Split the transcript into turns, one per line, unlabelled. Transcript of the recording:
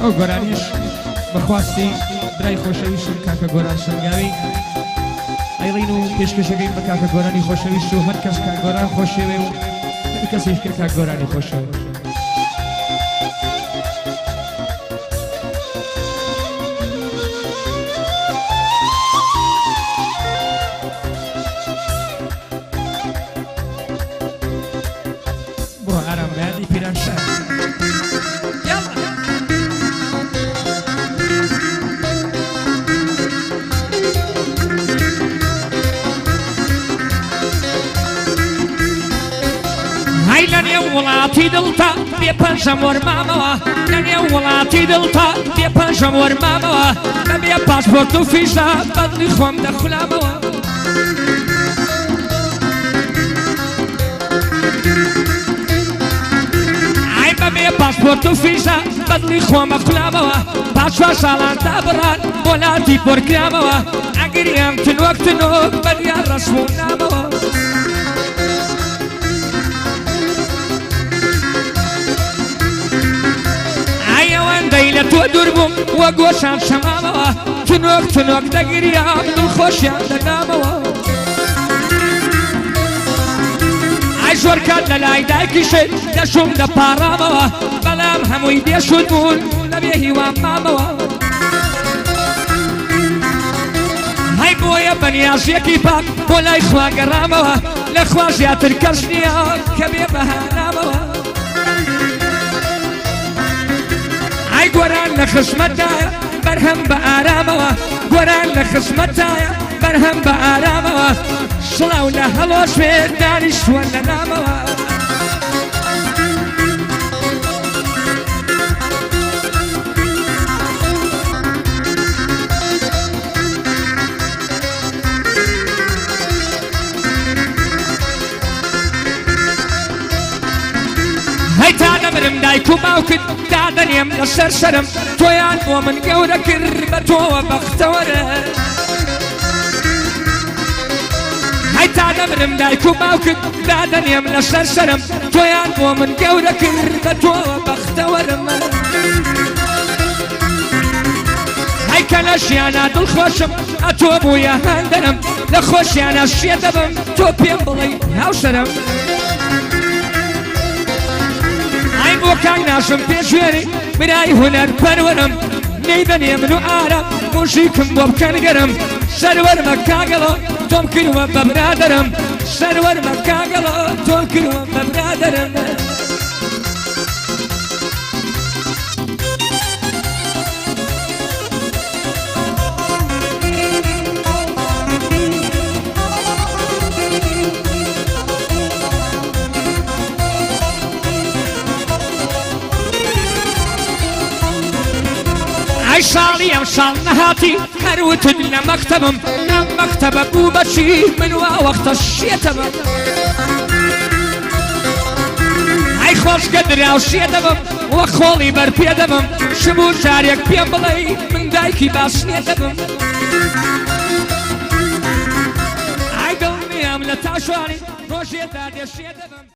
ئەو گۆرانیش بەخواستی برای خۆشەویستم کاکە گۆران سەنگاوی ئەیڵین و پێشکەشەکەین بە کاکە گۆرانی خۆشەویست و هەر کەس کاک گۆران خۆشەوێ و هەر کەسیش کرد کاک گۆرانی خۆشەوێ بۆ ئارام بەیادی پیرانشار وڵاتی دڵتا بێپەنجەم وەرمامەوە لەنێو وڵاتی دڵتا بێپەنجەم وەرمامەوە بەبێ پاسپۆرت و فیزا بەدڵی خۆم دەخولامەوە ئای بەبێ پاسپۆرت و فیزا بەدڵی خۆمە خولامەوە پاش چوار ساڵان دابڕان وڵاتی پۆرکرامەوە ئەگریان تنوەک تنۆک بەریان ڕەسم و نامەوە لە تۆ دوور بووم وە گۆشان شەمامەوە تنۆک تنۆک دەگریام دڵخۆشیان دەنامەوە ئای زۆر کات لە لای دایکیشت دەشوم دەپاڕامەوە بەڵام هەمووی دێشت بوون لەبێ هیوام مامەوە هەی بۆیە بەنیازیەکی پاک بۆ لای خوا گەڕامەوە لە خوا زیاتر کەس نییە کە بێ بەهانامەوە ئای گۆران لە خزمەتایە بەرهەم بە ئارامەوە گۆران لە خزمەتایە بەرهەم بە ئارامەوە سڵاو لە هەڵۆژێ دانیشتووە لە نامەوە هەی تا دەمرم دایک و باوکت دادەنێم لەسەر سەرم تۆیان بۆ من گەورە کرد بە تۆوە بەختەوەرە هەی تا دەمرم دایک و باوکت دادەنێم لەسەر سەرم تۆیان بۆ من گەورە کرد بە تۆوە بەختەوەرم هەی کە لە ژیانە دڵخۆشم ئەتۆ بوویە هەندەرم لە خۆشیانە شێ دەبم تۆ پێم بڵێ هاوسەرم بۆ کاک ناشم پێشوێری برای هونەر پەروەرم نەیدەنێ من و ئارام موژیکم بۆ بکەن گەرم سەروەرمە کاگەڵە تۆم کردووە بە برادەرم سەروەرمە کاگەڵە تۆم کردووە بە برادەرم ئەی ساڵی ئەم ساڵ نەهاتی هەروتن لە مەکتەبم ئەم مەکتەبە بوو بەچی من وا وەختە شێتەبم ئەی خۆشگە دراو شێدەبم وە خۆڵی بەرپێ دەبم شبوو جارێک پێم بڵێ من دایکی باسنێ دەبم ئای دڵنیام لە تاشوانی ڕۆژێ دادێشێ دەبم